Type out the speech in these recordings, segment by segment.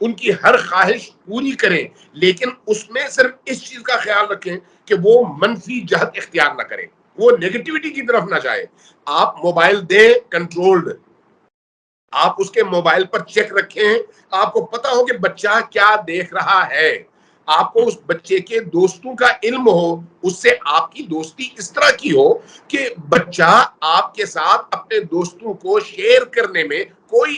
ان کی ہر خواہش پوری کریں، لیکن اس میں صرف اس چیز کا خیال رکھیں کہ وہ منفی جہت اختیار نہ کریں، وہ نیگیٹیوٹی کی طرف نہ جائے۔ آپ موبائل دیں کنٹرولڈ، آپ اس کے موبائل پر چیک رکھیں، آپ کو پتا ہو کہ بچہ کیا دیکھ رہا ہے، آپ کو اس بچے کے دوستوں کا علم ہو، اس سے آپ کی دوستی اس طرح کی ہو کہ بچہ آپ کے ساتھ اپنے دوستوں کو شیئر کرنے میں کوئی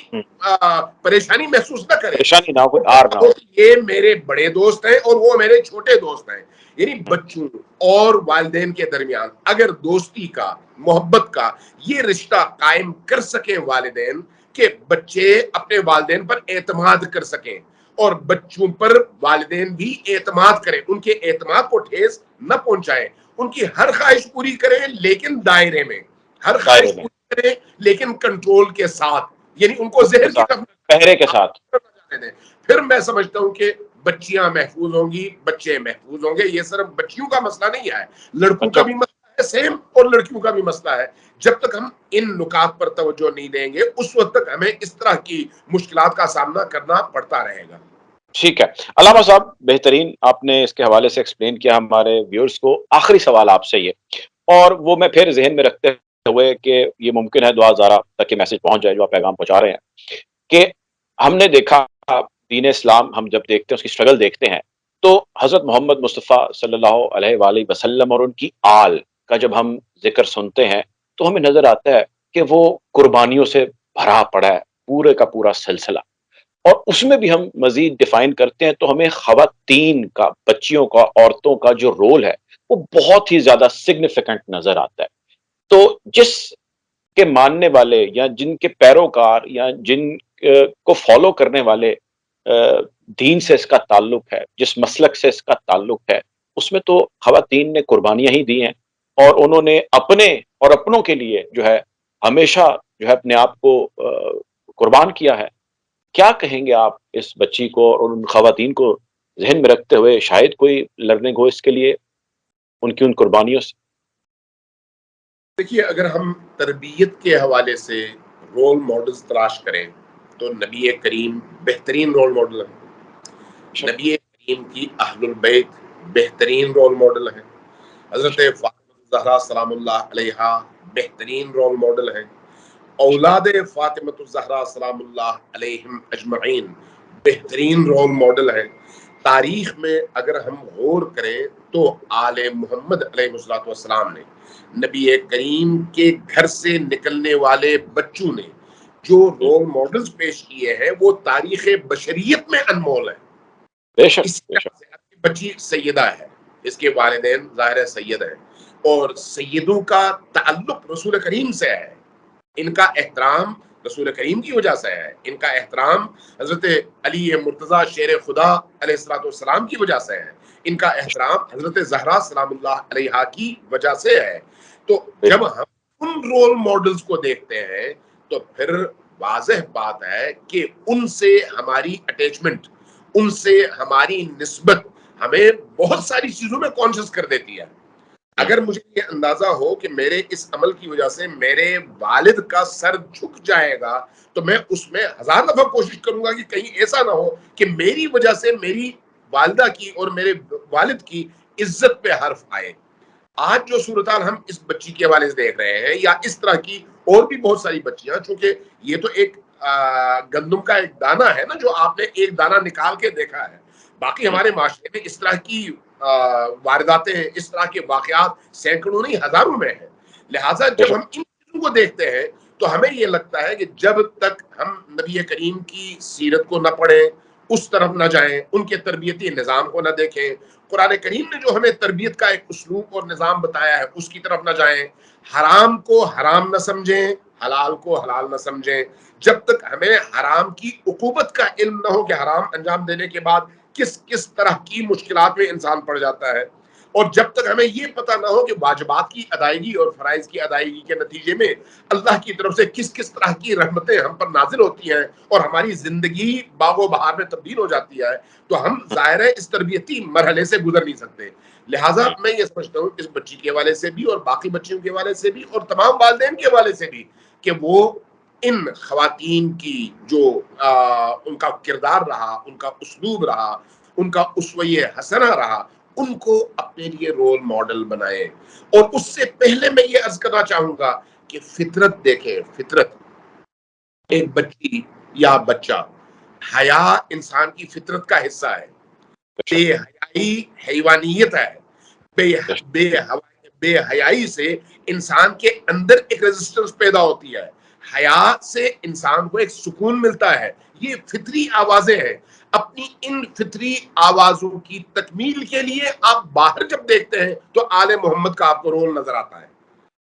پریشانی محسوس نہ کرے، پریشانی نہ ہو، کوئی آر نہ ہو۔ یہ میرے بڑے دوست ہیں اور وہ میرے چھوٹے دوست ہیں۔ یعنی بچوں اور والدین کے درمیان اگر دوستی کا، محبت کا یہ رشتہ قائم کر سکیں والدین کہ بچے اپنے والدین پر اعتماد کر سکیں اور بچوں پر والدین بھی اعتماد کریں، ان کے اعتماد کو ٹھیس نہ پہنچائیں، ان کی ہر خواہش پوری کریں لیکن دائرے میں، ہر دائرے خواہش میں، پوری کریں لیکن کنٹرول کے ساتھ، یعنی ان کو اس کے زہر کی ساتھ، طرف پہرے کے ساتھ۔ جانے دیں۔ پھر میں سمجھتا ہوں کہ بچیاں محفوظ ہوں گی، بچے محفوظ ہوں گے۔ یہ صرف بچیوں کا مسئلہ نہیں ہے، لڑکوں کا بچوں بھی مسئلہ ہے سیم، اور لڑکیوں کا بھی مسئلہ ہے۔ جب تک ہم ان نکات پر توجہ نہیں دیں گے اس وقت تک ہمیں اس طرح کی مشکلات کا سامنا کرنا پڑتا رہے گا۔ ٹھیک ہے علامہ صاحب، بہترین آپ نے اس کے حوالے سے ایکسپلین کیا ہمارے ویورز کو۔ آخری سوال آپ سے یہ، اور وہ میں پھر ذہن میں رکھتے ہوئے کہ یہ ممکن ہے دعا زارہ تک یہ میسج پہنچ جائے جو آپ پیغام پہنچا رہے ہیں، کہ ہم نے دیکھا دین اسلام، ہم جب دیکھتے ہیں اس کی اسٹرگل دیکھتے ہیں، تو حضرت محمد مصطفیٰ صلی اللہ علیہ وآلہ وسلم اور ان کی آل کا جب ہم ذکر سنتے ہیں تو ہمیں نظر آتا ہے کہ وہ قربانیوں سے بھرا پڑا ہے پورے کا پورا سلسلہ، اور اس میں بھی ہم مزید ڈیفائن کرتے ہیں تو ہمیں خواتین کا، بچیوں کا، عورتوں کا جو رول ہے وہ بہت ہی زیادہ سگنیفیکنٹ نظر آتا ہے۔ تو جس کے ماننے والے یا جن کے پیروکار یا جن کو فالو کرنے والے دین سے اس کا تعلق ہے، جس مسلک سے اس کا تعلق ہے، اس میں تو خواتین نے قربانیاں ہی دی ہیں، اور انہوں نے اپنے اور اپنوں کے لیے جو ہے ہمیشہ جو ہے اپنے آپ کو قربان کیا ہے۔ کیا کہیں گے آپ اس بچی کو اور ان خواتین کو ذہن میں رکھتے ہوئے، شاید کوئی لرننگ ہو اس کے لیے ان کی ان قربانیوں سے؟ دیکھیے، اگر ہم تربیت کے حوالے سے رول ماڈلز تلاش کریں تو نبی کریم بہترین رول ماڈل ہے، نبی کریم کی اہل البیت بہترین رول ماڈل ہے، حضرت فاطمہ الزہرا سلام اللہ علیہا بہترین رول ماڈل ہیں، اولاد فاطمہ الزہرا سلام اللہ علیہم اجمعین بہترین رول ماڈل ہیں۔ تاریخ میں اگر ہم غور کریں تو آل محمد علیہ السلام نے، نبی کریم کے گھر سے نکلنے والے بچوں نے جو رول ماڈلز پیش کیے ہیں وہ تاریخ بشریت میں انمول ہیں۔ بے شک، اسی بے شک۔ طرح سے آپ کی بچی سیدہ ہے، اس کے والدین ظاہر سید ہیں، اور سیدوں کا تعلق رسول کریم سے ہے، ان کا احترام رسول کریم کی وجہ سے ہے، ان کا احترام حضرت علی مرتضیٰ شیر خدا علیہ السلام کی وجہ سے ہے، ان کا احترام حضرت زہرا سلام اللہ علیہا کی وجہ سے ہے۔ تو جب ہم ان رول ماڈلز کو دیکھتے ہیں تو پھر واضح بات ہے کہ ان سے ہماری اٹیچمنٹ، ان سے ہماری نسبت ہمیں بہت ساری چیزوں میں کانشس کر دیتی ہے۔ اگر مجھے یہ اندازہ ہو کہ میرے اس عمل کی وجہ سے میرے والد کا سر جھک جائے گا تو میں اس میں ہزار دفعہ کوشش کروں گا کہ کہیں ایسا نہ ہو کہ میری وجہ سے میری والدہ کی اور میرے والد کی عزت پہ حرف آئے۔ آج جو صورتحال ہم اس بچی کے حوالے سے دیکھ رہے ہیں یا اس طرح کی اور بھی بہت ساری بچیاں، چونکہ یہ تو ایک گندم کا ایک دانہ ہے نا جو آپ نے ایک دانہ نکال کے دیکھا ہے، باقی ہمارے معاشرے میں اس طرح کی وارداتیں ہیں، اس طرح کے واقعات سینکڑوں نہیں ہزاروں میں ہیں۔ لہٰذا جب ہم ان چیزوں کو دیکھتے ہیں تو ہمیں یہ لگتا ہے کہ جب تک ہم نبی کریم کی سیرت کو نہ پڑھیں، اس طرف نہ جائیں، ان کے تربیتی نظام کو نہ دیکھیں، قرآن کریم نے جو ہمیں تربیت کا ایک اسلوب اور نظام بتایا ہے اس کی طرف نہ جائیں، حرام کو حرام نہ سمجھیں، حلال کو حلال نہ سمجھیں، جب تک ہمیں حرام کی عقوبت کا علم نہ ہو کہ حرام انجام دینے کے بعد کس کس طرح کی مشکلات میں انسان پڑ جاتا ہے، اور جب تک ہمیں یہ پتہ نہ ہو کہ واجبات کی ادائیگی اور فرائض کی ادائیگی کے نتیجے میں اللہ کی طرف سے کس کس طرح کی رحمتیں ہم پر نازل ہوتی ہیں اور ہماری زندگی باغ و بہار میں تبدیل ہو جاتی ہے، تو ہم ظاہر ہے اس تربیتی مرحلے سے گزر نہیں سکتے۔ لہٰذا میں یہ سمجھتا ہوں اس بچی کے حوالے سے بھی اور باقی بچیوں کے حوالے سے بھی اور تمام والدین کے حوالے سے بھی کہ وہ ان خواتین کی جو ان کا کردار رہا، ان کا اسلوب رہا، ان کا اسوہ حسنہ رہا، ان کو اپنے لیے رول ماڈل بنائیں. اور اس سے پہلے میں یہ عرض کرنا چاہوں گا کہ فطرت دیکھیں، فطرت ایک بچی یا بچہ، حیا انسان کی فطرت کا حصہ ہے. بے حیائی حیوانیت ہے. بے حیائی سے انسان کے اندر ایک ریزسٹنس پیدا ہوتی ہے. حیا سے انسان کو ایک سکون ملتا ہے. یہ فطری آوازیں ہیں. اپنی ان فطری آوازوں کی تکمیل کے لیے آپ باہر جب دیکھتے ہیں تو آل محمد کا آپ کو رول نظر آتا ہے.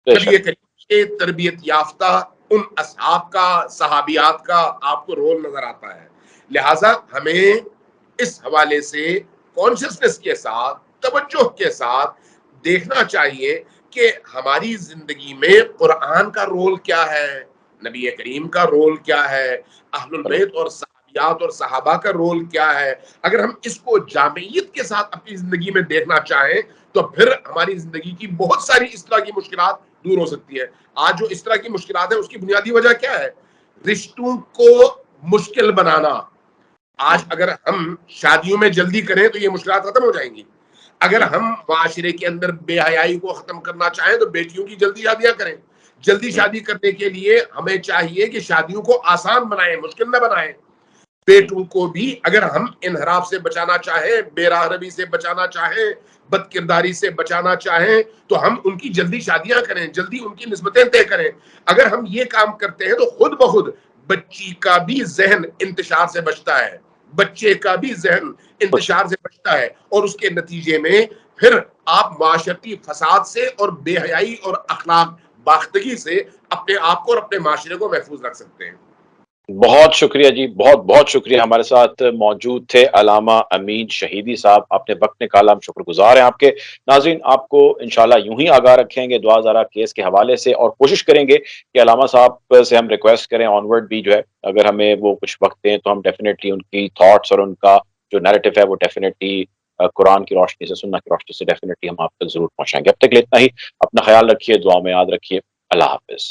نبی کریم کے تربیت یافتہ ان اصحاب کا، صحابیات کا آپ کو رول نظر آتا ہے. لہٰذا ہمیں اس حوالے سے کانشسنس کے ساتھ، توجہ کے ساتھ دیکھنا چاہیے کہ ہماری زندگی میں قرآن کا رول کیا ہے، نبی کریم کا رول کیا ہے، اہل البیت اور صحابیات اور صحابہ کا رول کیا ہے. اگر ہم اس کو جامعیت کے ساتھ اپنی زندگی میں دیکھنا چاہیں تو پھر ہماری زندگی کی بہت ساری اس طرح کی مشکلات دور ہو سکتی ہے. آج جو اس طرح کی مشکلات ہیں اس کی بنیادی وجہ کیا ہے؟ رشتوں کو مشکل بنانا. آج اگر ہم شادیوں میں جلدی کریں تو یہ مشکلات ختم ہو جائیں گی. اگر ہم معاشرے کے اندر بے حیائی کو ختم کرنا چاہیں تو بیٹیوں کی جلدی شادیاں کریں. جلدی شادی کرنے کے لیے ہمیں چاہیے کہ شادیوں کو آسان بنائیں، مشکل نہ بنائیں. بیٹوں کو بھی اگر ہم انحراف سے بچانا چاہیں، بے راہ روی سے بچانا چاہیں، بد کرداری سے بچانا چاہیں تو ہم ان کی جلدی شادیاں کریں، جلدی ان کی نسبتیں طے کریں. اگر ہم یہ کام کرتے ہیں تو خود بخود بچی کا بھی ذہن انتشار سے بچتا ہے، بچے کا بھی ذہن انتشار سے بچتا ہے، اور اس کے نتیجے میں پھر آپ معاشرتی فساد سے اور بے حیائی اور اخلاق باختگی سے اپنے آپ کو اور اپنے معاشرے کو محفوظ رکھ سکتے ہیں. بہت شکریہ جی، بہت بہت شکریہ. ہمارے ساتھ موجود تھے علامہ امین شہیدی صاحب. اپنے وقت نکالا، ہم شکر گزار ہیں آپ کے. ناظرین، آپ کو انشاءاللہ یوں ہی آگاہ رکھیں گے دعا زارہ کیس کے حوالے سے، اور کوشش کریں گے کہ علامہ صاحب سے ہم ریکویسٹ کریں آنورڈ بھی جو ہے، اگر ہمیں وہ کچھ وقت دیں تو ہم ڈیفینیٹلی ان کی تھاٹس اور ان کا جو نیریٹو ہے وہ ڈیفینیٹلی قرآن کی روشنی سے، سنت کی روشنی سے ڈیفینیٹلی ہم آپ تک ضرور پہنچائیں گے. اب تک اتنا ہی. اپنا خیال رکھیے، دعا میں یاد رکھیے. اللہ حافظ.